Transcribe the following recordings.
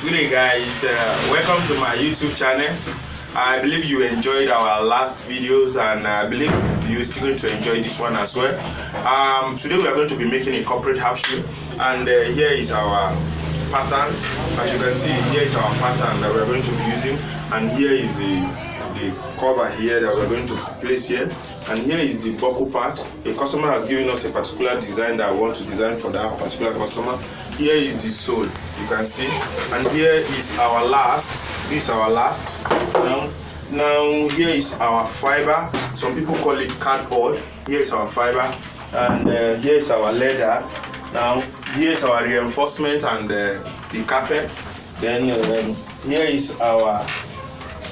Good day, guys. Welcome to my YouTube channel. I believe you enjoyed our last videos, and I believe you're still going to enjoy this one as well. Today we are going to be making a corporate half shoe, and here is our pattern. As you can see, here is our pattern that we are going to be using, and here is the cover here that we are going to place here, and here is the buckle part. A customer has given us a particular design that I want to design for that particular customer. Here is the sole, you can see, and here is our last. This is our last. Now here is our fiber. Some people call it cardboard. Here is our fiber, and here is our leather. Now here is our reinforcement and the carpet. Then here is our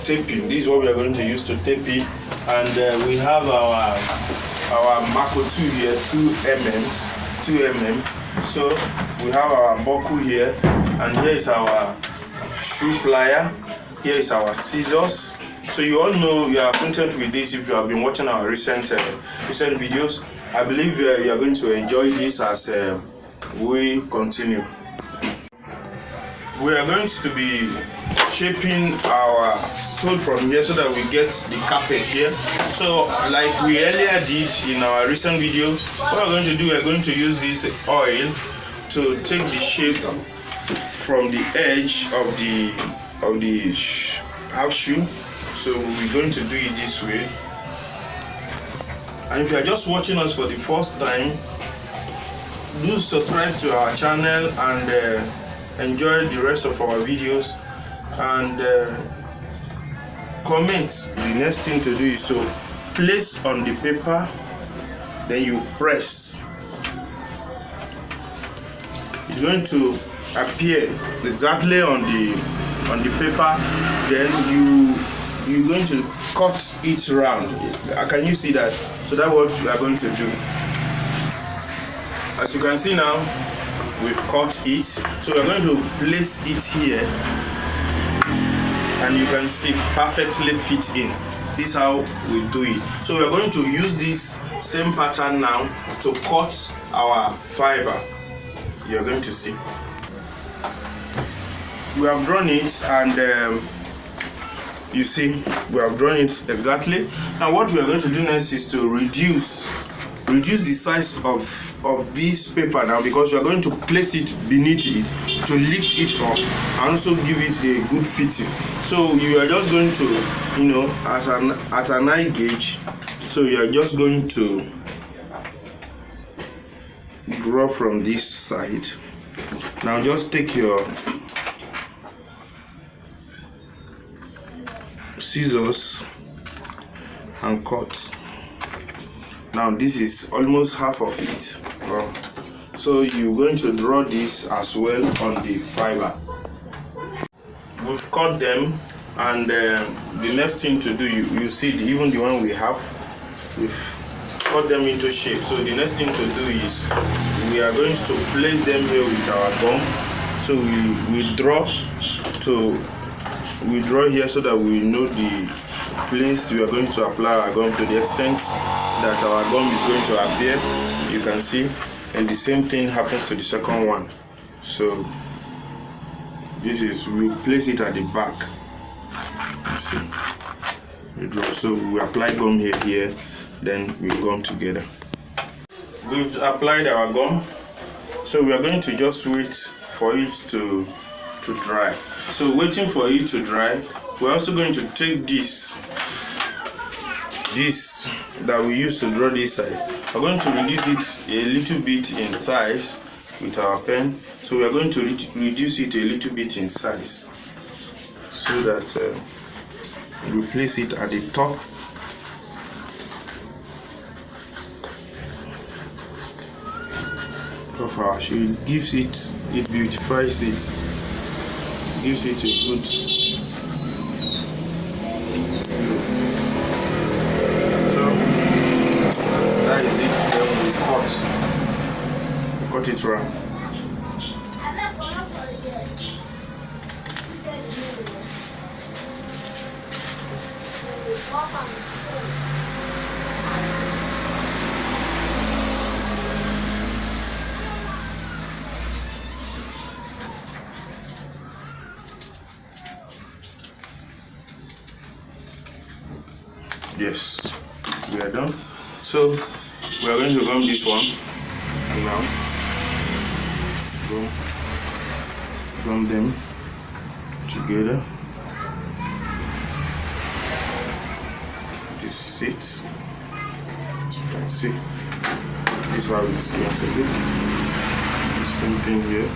taping. This is what we are going to use to tape it, and we have our Mako 2 here, 2 mm. So we have our buckle here, and here is our shoe plier. Here is our scissors. So you all know, you are acquainted with this if you have been watching our recent videos. I believe you are going to enjoy this as we continue. We are going to be shaping our sole from here so that we get the carpet here. So like we earlier did in our recent video, what we're going to do, we're going to use this oil to take the shape from the edge of the half shoe. So we're going to do it this way. And if you are just watching us for the first time, do subscribe to our channel and enjoy the rest of our videos, and comment. The next thing to do is to place on the paper, then you press. It's going to appear exactly on the paper. Then you're going to cut it round. Can you see that? So that's what we are going to do. As you can see now, we've cut it. So we're going to place it here, and you can see perfectly fit in. This is how we do it. So we're going to use this same pattern now to cut our fiber. You're going to see. We have drawn it, and you see we have drawn it exactly. Now what we are going to do next is to reduce the size of this paper now, because you are going to place it beneath it to lift it up and also give it a good fitting. So you are just going to, you know, at an eye gauge. So you are just going to draw from this side. Now just take your scissors and cut. Now this is almost half of it. So you're going to draw this as well on the fiber. We've cut them, and the next thing to do, you see even the one we have, we've cut them into shape. So the next thing to do is we are going to place them here with our gum. So we draw here so that we know the place we are going to apply our gum to the extent that our gum is going to appear. You can see, and the same thing happens to the second one. So this is, we place it at the back. See, we draw. So we apply gum here, then we gum together. We've applied our gum, so we are going to just wait for it to dry. So waiting for it to dry, we're also going to take this that we used to draw this side. We're going to reduce it a little bit in size with our pen. So we are going to reduce it a little bit in size, so that we place it at the top of our shoe. It gives it beautifies it, gives it a good. That is it. Then we cut it round. Yes, we are done. So we are going to gum this one now. Gum them together. This is it. You can see this is how it's going to look. Same thing here.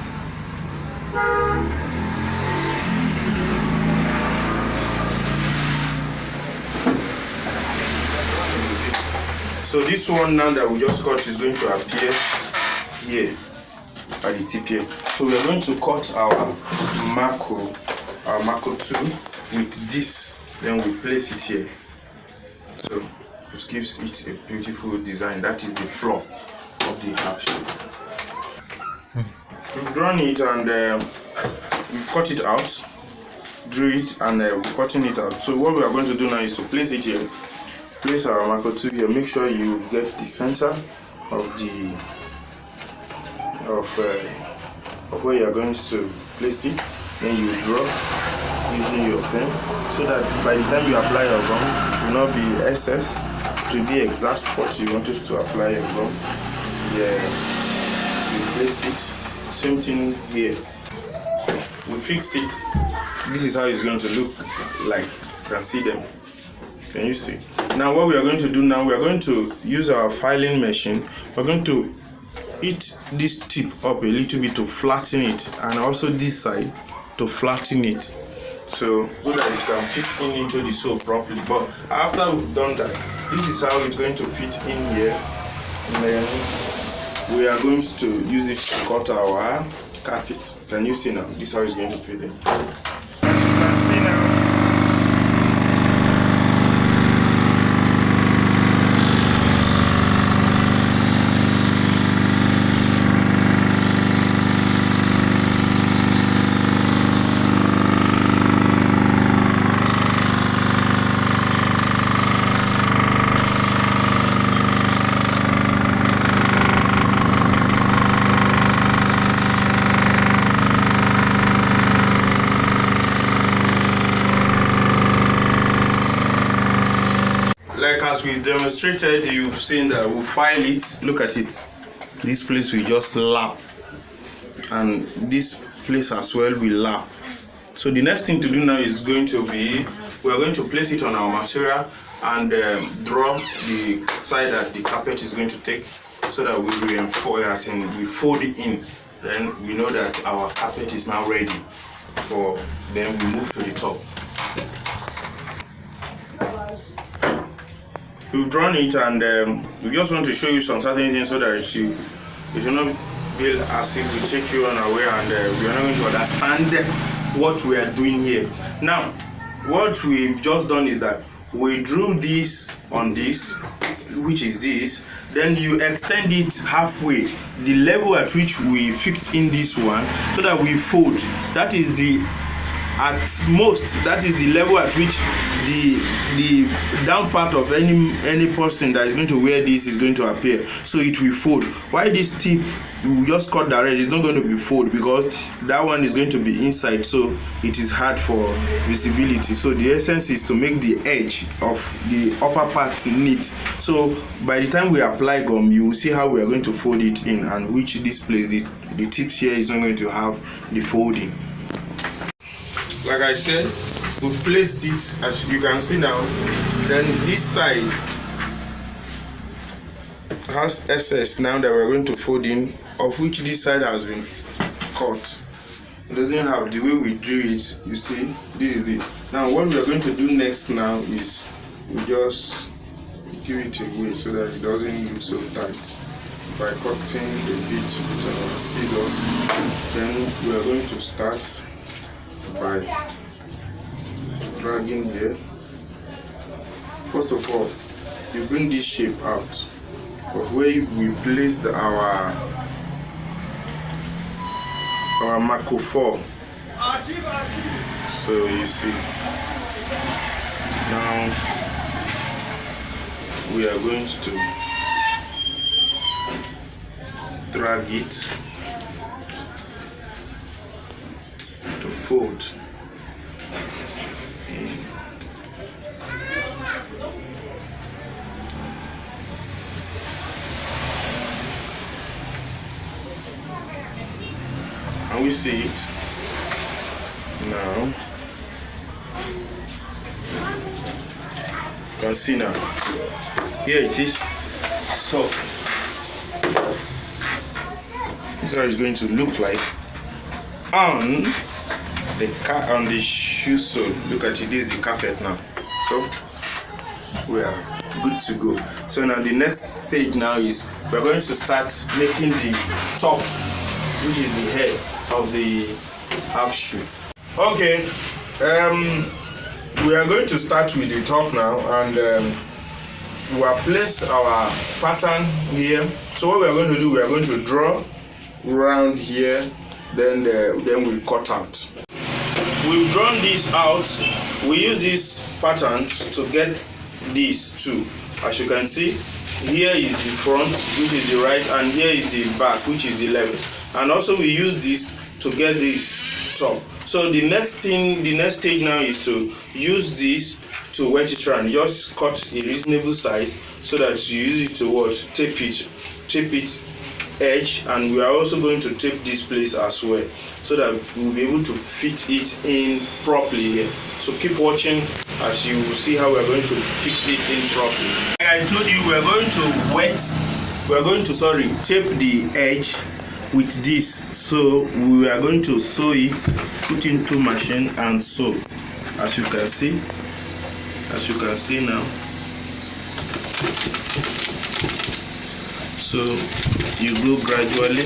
So this one now that we just cut is going to appear here at the tip here. So we are going to cut our Mako 2 with this, then we place it here. So it gives it a beautiful design. That is the floor of the half shape. We've drawn it and we've cut it out, drew it, and we're cutting it out. So what we are going to do now is to place it here. Place our Mako 2 here. Make sure you get the center of the of where you are going to place it. Then you draw using your pen, so that by the time you apply your gum, it will not be excess. It will be exact spot you wanted to apply your gum. Yeah, you place it. Same thing here. We fix it. This is how it's going to look like. You can see them. Can you see? Now what we are going to do now, we are going to use our filing machine. We're going to hit this tip up a little bit to flatten it, and also this side to flatten it, so that it can fit in into the sew properly. But after we've done that, this is how it's going to fit in here, and then we are going to use it to cut our carpet. Can you see now? This is how it's going to fit in. As you can see now. Like as we demonstrated, you've seen that we file it. Look at it. This place we just lap, and this place as well we lap. So the next thing to do now is going to be, we are going to place it on our material and draw the side that the carpet is going to take, so that we reinforce, as in we fold it in. Then we know that our carpet is now ready for. Then we move to the top. We've drawn it, and we just want to show you some certain things so that it should not be as if we take you unaware and we are not going to understand what we are doing here. Now, what we've just done is that we drew this on this, which is this, then you extend it halfway, the level at which we fixed in this one, so that we fold. That is the, at most, that is the level at which the down part of any person that is going to wear this is going to appear. So it will fold. Why this tip we just cut direct is not going to be fold, because that one is going to be inside, so it is hard for visibility. So the essence is to make the edge of the upper part neat. So by the time we apply gum, you will see how we are going to fold it in, and which this place, the tips here is not going to have the folding. Like I said, we've placed it, as you can see now. Then this side has excess now that we're going to fold in, of which this side has been cut. It doesn't have the way we drew it. You see, this is it. Now what we are going to do next now is we just give it away so that it doesn't look so tight by cutting a bit with our scissors. Then we are going to start by dragging here. First of all, you bring this shape out of where we placed our Mako 4. So you see, now we are going to drag it to fold in. Can we see it now? You can see now. Here it is. So this is how it's going to look like on the shoe sole. Look at it. This is the carpet now. So we are good to go. So now the next stage now is we're going to start making the top, which is the head of the half shoe. Okay, we are going to start with the top now, and we have placed our pattern here. So what we are going to do, we are going to draw around here, then we cut out. We've drawn this out. We use this pattern to get these two. As you can see, here is the front, which is the right, and here is the back, which is the left. And also we use this to get this top. So the next stage now is to use this to wet it around. Just cut a reasonable size so that you use it to what? Tape it edge, and we are also going to tape this place as well, so that we'll be able to fit it in properly here. So keep watching as you will see how we're going to fix it in properly. Like I told you, we're going to tape the edge with this. So we are going to sew it, put into machine and sew. As you can see now. So you go gradually.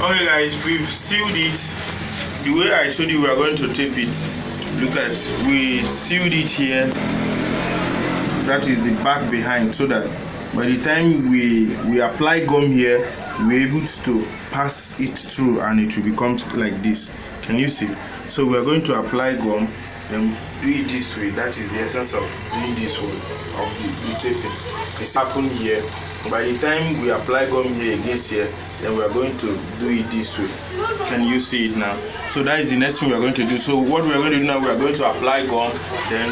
Okay guys, we've sealed it the way I told you we are going to tape it. Look at, we sealed it here. That is the back behind, so that by the time we apply gum here, we're able to pass it through and it will become like this. Can you see? So we are going to apply gum, then do it this way. That is the essence of doing this way of the taping. It's happened here. By the time we apply gum here against here, then we are going to do it this way. Can you see it now? So that is the next thing we are going to do. So what we are going to do now, we are going to apply gum, then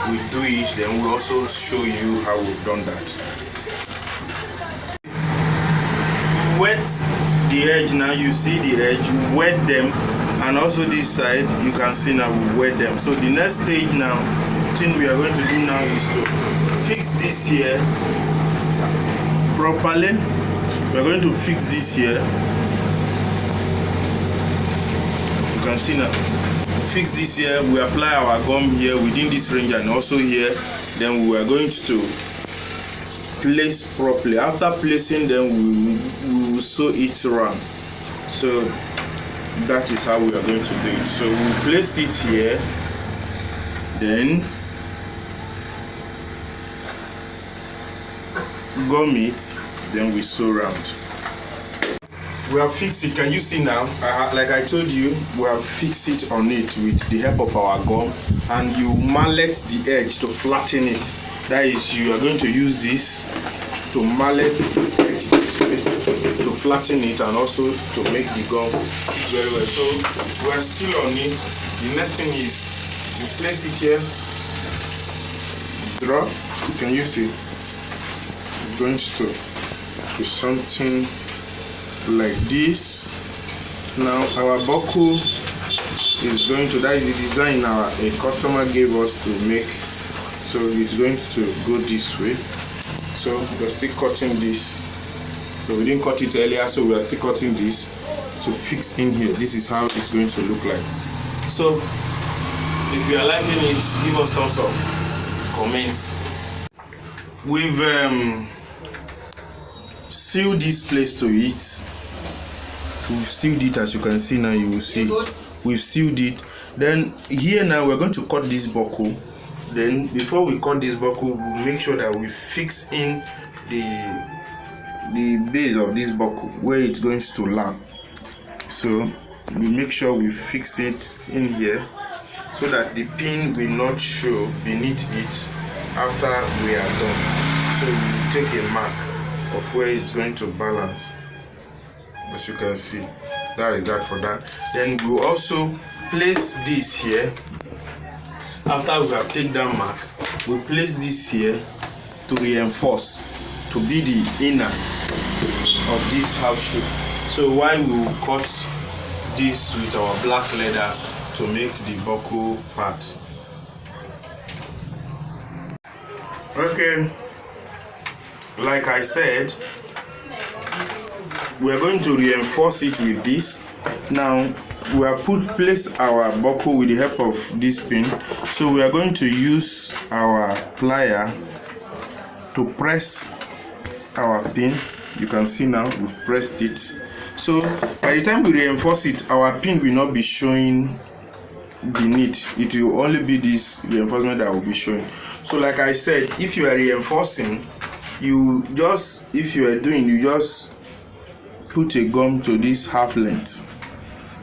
we do it, then we also show you how we've done that. Wet the edge now. You see the edge, wet them, and also this side you can see now we wet them. So the next stage now, thing we are going to do now is to fix this here properly. We are going to fix this here. You can see now. Fix this here. We apply our gum here within this range and also here. Then we are going to place properly. After placing, then we will sew it around. So that is how we are going to do it. So we place it here, then gum it, then we sew around. We have fixed it. Can you see now? Like I told you, we have fixed it on it with the help of our gum, and you mallet the edge to flatten it. That is, you are going to use this to mallet the edge this way to flatten it and also to make the gum stick very well. So we are still on it. The next thing is you place it here, draw. Can you see? It's going to be something like this. Now our buckle is going to, that is the design a customer gave us to make. So it's going to go this way. So we're still cutting this. So we didn't cut it earlier, so we are still cutting this to fix in here. This is how it's going to look like. So if you are liking it, give us thumbs up, comment. We've sealed this place to it. We've sealed it, as you can see now. You will see we've sealed it. Then here now we're going to cut this buckle. Then before we cut this buckle, we'll make sure that we fix in the base of this buckle where it's going to land. So we make sure we fix it in here so that the pin will not show beneath it after we are done. So we take a mark of where it's going to balance. As you can see, that is that for that. Then we'll also place this here. after we have taken that mark, we place this here to reinforce, to be the inner of this half shoe. So why we will cut this with our black leather to make the buckle part. Okay, like I said, we are going to reinforce it with this. Now we have place our buckle with the help of this pin. So we are going to use our plier to press our pin. You can see now we've pressed it. So by the time we reinforce it, our pin will not be showing beneath. It will only be this reinforcement that will be showing. So like I said, if you are reinforcing, you just put a gum to this half length.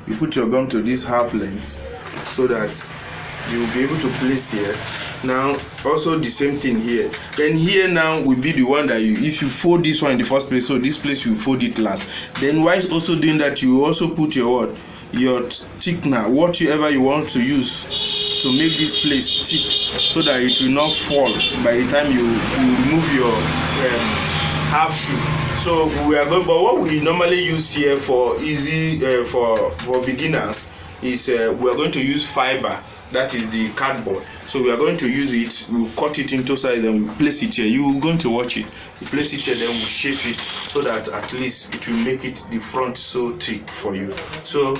You put your gum to this half length so that you will be able to place here. Now also the same thing here. Then here now will be the one that if you fold this one in the first place, so this place you fold it last. Then whilst also doing that, you also put your thickener, whatever you want to use to make this place thick, so that it will not fall by the time you remove your half shoe. So we are going, but what we normally use here for easy for beginners is we are going to use fiber, that is the cardboard. So we are going to use it, we'll cut it into size, and we'll place it here. You're going to watch it. We place it here, then we'll shape it so that at least it will make it the front so thick for you. So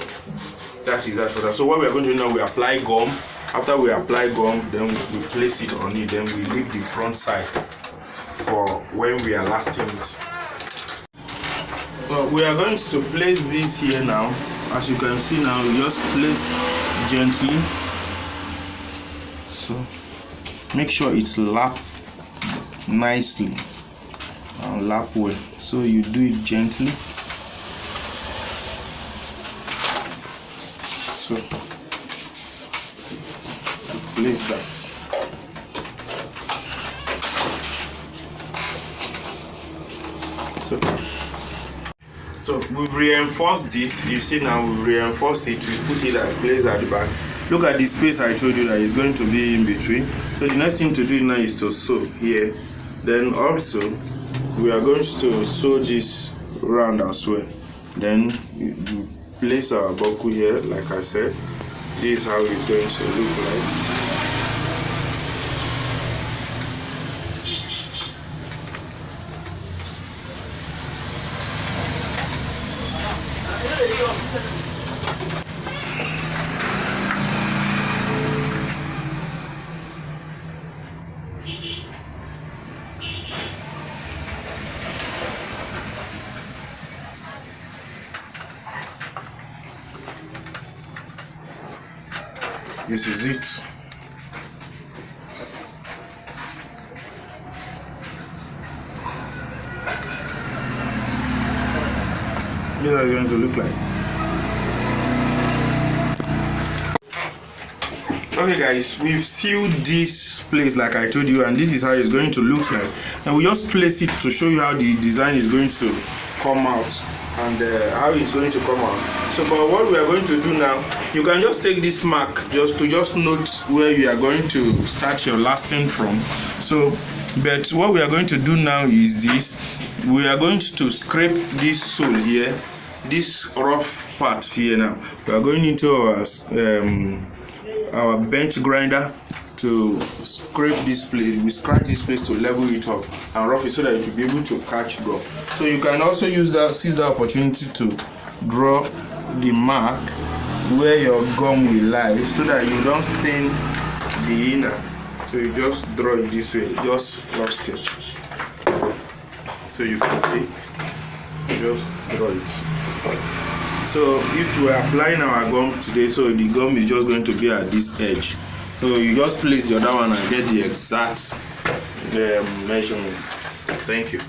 that is that for that. So what we are going to do now, we apply gum. After we apply gum, then we place it on it, then we leave the front side for when we are lasting it. So we are going to place this here now. As you can see now, we just place gently. So make sure it's lap nicely and lap well. So you do it gently. So place that. So we've reinforced it. You see now we've reinforced it. We put it at place at the back. Look at the space I told you that is going to be in between. So the next thing to do now is to sew here. Then also we are going to sew this round as well. Then we place our buckle here, like I said. This is how it's going to look like. This is it. This is how it's going to look like. Okay guys, we've sealed this place like I told you, and this is how it's going to look like. And we just place it to show you how the design is going to come out and how it's going to come out. So but what we are going to do now, you can just take this mark just note where you are going to start your lasting from. So but what we are going to do now is this. We are going to scrape this sole here, this rough part here. Now we are going into our bench grinder to scrape this place. We scratch this place to level it up and rough it so that it will be able to catch gum. So you can also seize the opportunity to draw the mark where your gum will lie so that you don't stain the inner. So you just draw it this way, just rough sketch. So you can see, just draw it. So if we are applying our gum today, so the gum is just going to be at this edge. So you just place the other one and get the exact measurements. Thank you.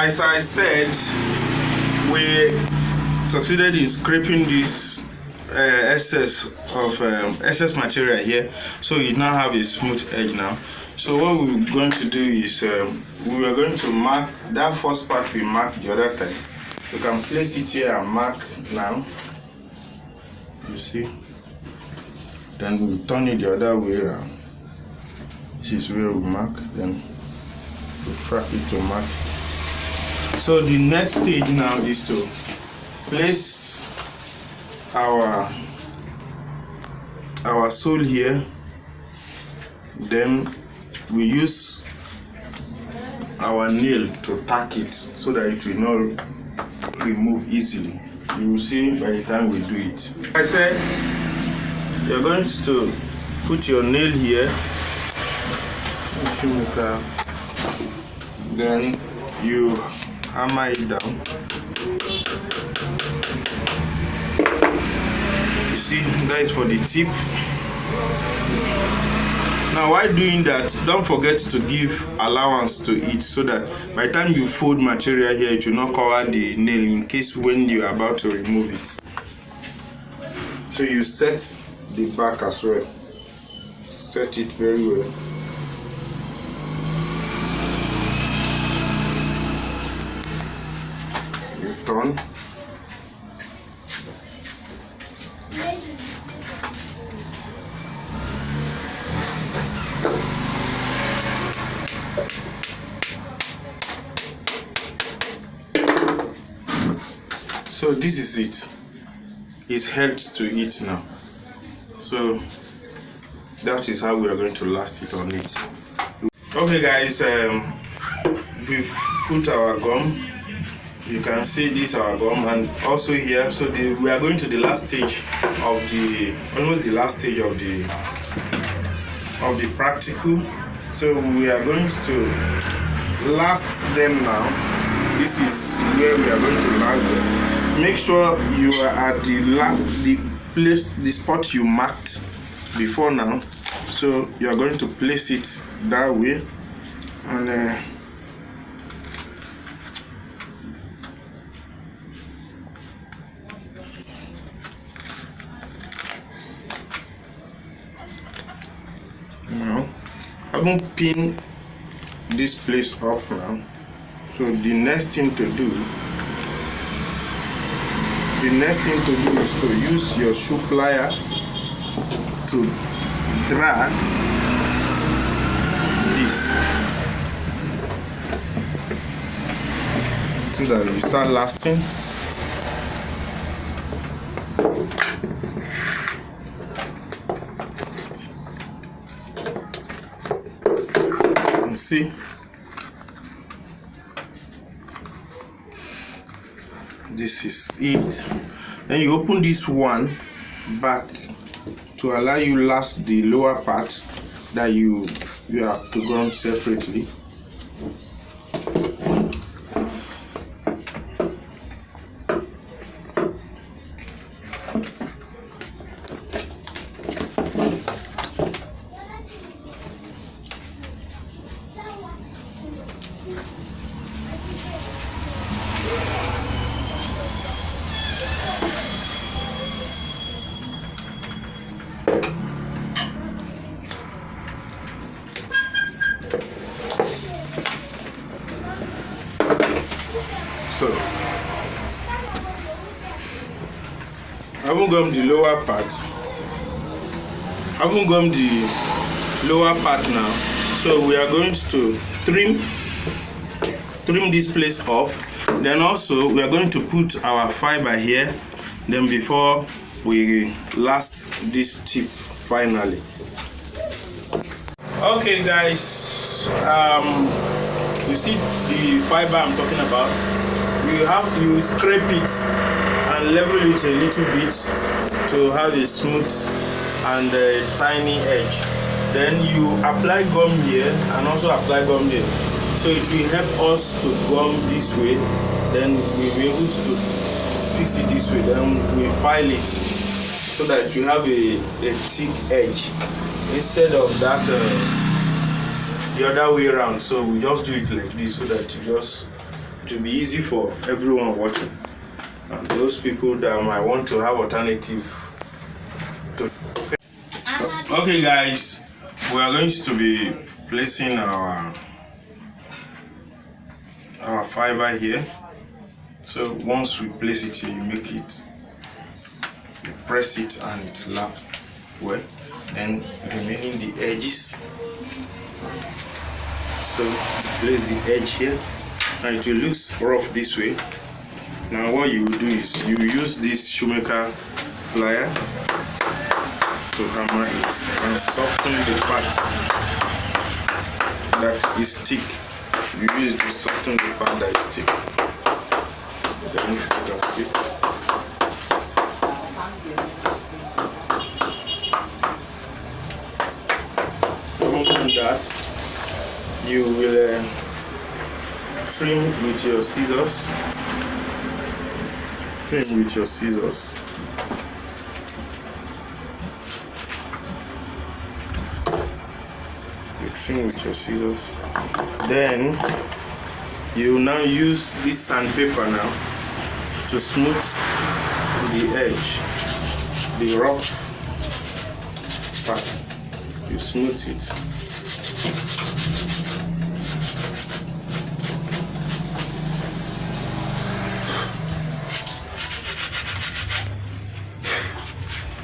as I said, we succeeded in scraping this excess material here, so you now have a smooth edge now. So what we're going to do is we are going to mark that first part we marked the other time. You can place it here and mark now. You see, then we turn it the other way around. This is where we mark, then we track it to mark. So the next stage now is to place our sole here. Then we use our nail to tack it so that it will not remove easily. You will see by the time we do it. I said you're going to put your nail here, then you hammer it down. You see, that is for the tip. Now while doing that, don't forget to give allowance to it so that by the time you fold material here, it will not cover the nail in case when you are about to remove it. So you set the back as well. Set it very well. You turn. So this is it. It's held to it now. So that is how we are going to last it on it. Okay guys, we've put our gum. You can see this our gum, and also here. So we are going to the last stage of almost the last stage of the practical. So we are going to last them now. This is where we are going to last them. Make sure you are at the spot you marked before now. So you are going to place it that way, and now I won't pin this place off now. So the next thing to do is to use your shoe plier to drag this so that you start lasting. And see, this is it. Then you open this one back to allow you last the lower part that you have to gum separately. So I haven't gummed the lower part. Now. So we are going to trim this place off. Then also we are going to put our fiber here. Then before we last this tip finally. Okay guys, you see the fiber I'm talking about. You scrape it and level it a little bit to have a smooth and tiny edge. Then you apply gum here and also apply gum there. So it will help us to gum this way. Then we'll be able to fix it this way. Then we file it so that you have a thick edge instead of that the other way around. So we just do it like this so that you just to be easy for everyone watching, and those people that might want to have alternative to. Okay guys, we are going to be placing our fiber here. So once we place it here, you make it, you press it and it lap well, then remaining the edges. So place the edge here. Now it will look rough this way. Now what you will do is you use this shoemaker plier to hammer it and soften the part that is thick. You use it to soften the part that is thick. Then you can see. From that, you will trim with your scissors. Trim with your scissors. You trim with your scissors. Then you now use this sandpaper now to smooth the edge, the rough part. You smooth it.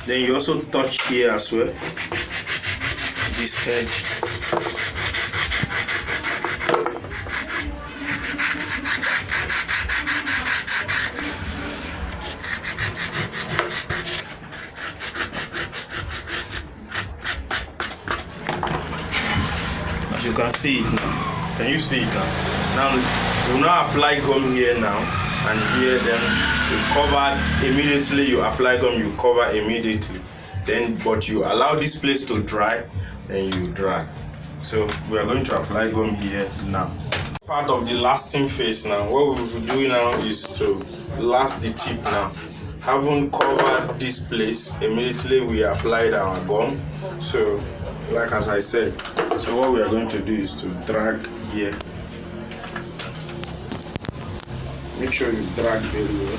Then you also touch here as well, this edge. As you can see it now. Can you see it now? Now we will now apply gum here now and here, then you cover immediately. You apply gum, you cover immediately. Then but you allow this place to dry, then you drag. So we are going to apply gum here now. Part of the lasting phase now. What we will be doing now is to last the tip now. Having covered this place, immediately we applied our gum. So like as I said, so what we are going to do is to drag here. Make sure you drag very well.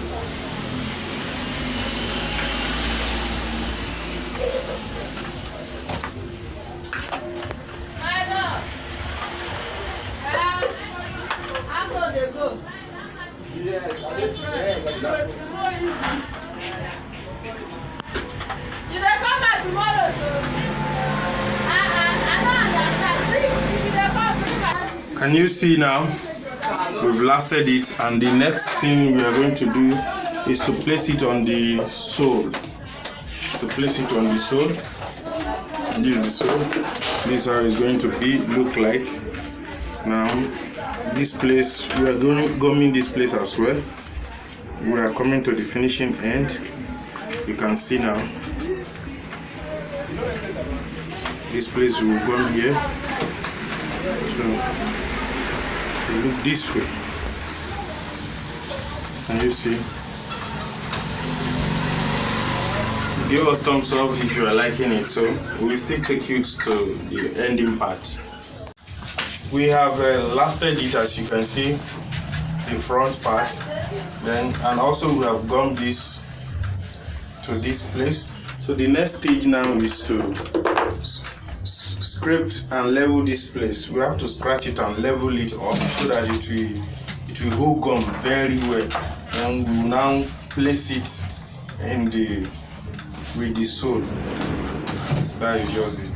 Can you see now? We've lasted it, and the next thing we are going to do is to place it on the sole. To place it on the sole. This is the sole. This is how it's going to look like. Now, this place, we are gumming this place as well. We are coming to the finishing end. You can see now. This place we will gum here. So, look this way. Can you see? Give us thumbs up if you are liking it. So we will still take you to the ending part. We have lasted it, as you can see, the front part. Then and also we have gummed this to this place. So the next stage now is to scrape and level this place. We have to scratch it and level it up so that it will hold gum very well. And we will now place it in with the sole. That is just it.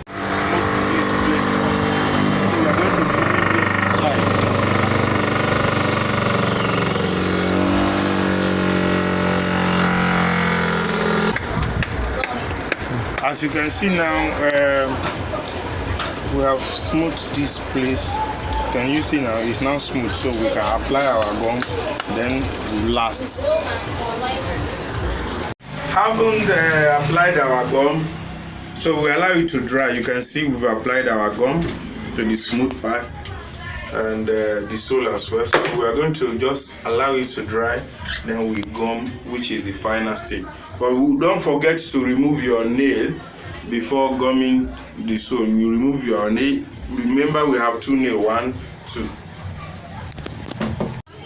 This place. So we are going to put this side. As you can see now, we have smoothed this place. Can you see now? It's now smooth, so we can apply our gum, then last. Having applied our gum, so we allow it to dry. You can see we've applied our gum to the smooth part and the sole as well. So we are going to just allow it to dry, then we gum, which is the final stage. But don't forget to remove your nail before gumming the sole. You remove your nail. Remember, we have two nails, 1, 2.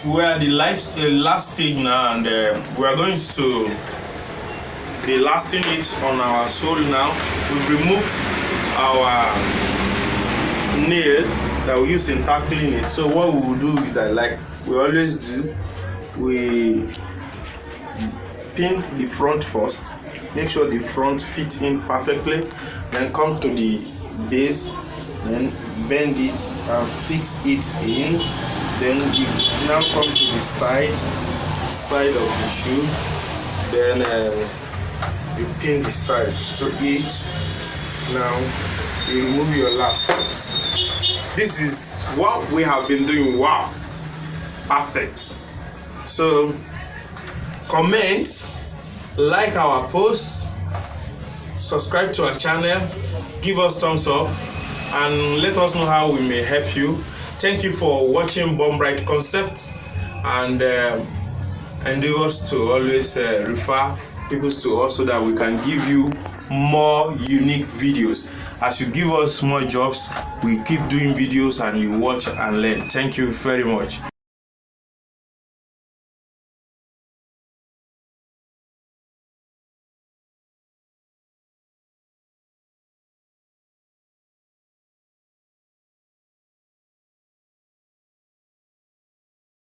we are the last stage now, and we are going to be lasting it on our sole now. We've removed our nail that we use in tackling it. So what we will do is that, like we always do, we pin the front first, make sure the front fits in perfectly, then come to the base, then bend it and fix it in. Then you now come to the side of the shoe, then you pin the sides to it. Now you remove your last. This is what we have been doing. Wow, perfect. So comment, like our post, subscribe to our channel, give us thumbs up, and let us know how we may help you. Thank you for watching Bomb Right Concepts, and endeavors to always refer people to us so that we can give you more unique videos. As you give us more jobs, we keep doing videos and you watch and learn. Thank you very much.